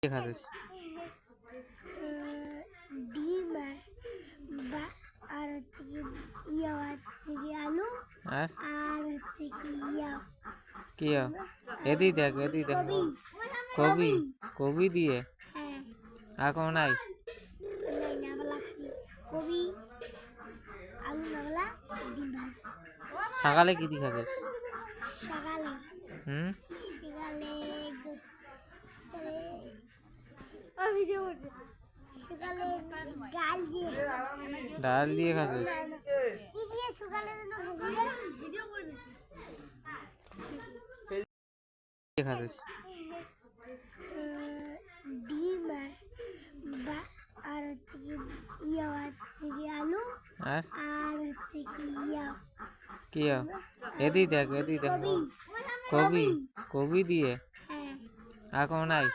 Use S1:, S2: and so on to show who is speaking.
S1: খাচ্ছিস?
S2: ডিম আর হচ্ছে কি হচ্ছে কি আলু
S1: আর
S2: হচ্ছে
S1: কি এদিকে দেখ কবি কবি দিয়ে
S2: হ্যাঁ
S1: আর কোনো নাই?
S2: কবি আলু নাবলা ডিম ভাজা।
S1: সকালে কি দিয়ে খাচ্ছিস?
S2: সকালে সকালে
S1: ডাল দিয়ে খাচ্ছিস? খাচ্ছিস?
S2: ডিম আর হচ্ছে কি আলু
S1: আর
S2: হচ্ছে
S1: কি এদিকে দেখ
S2: কবি
S1: কবি কবি দিয়ে
S2: হ্যাঁ
S1: আর কোনো নাই?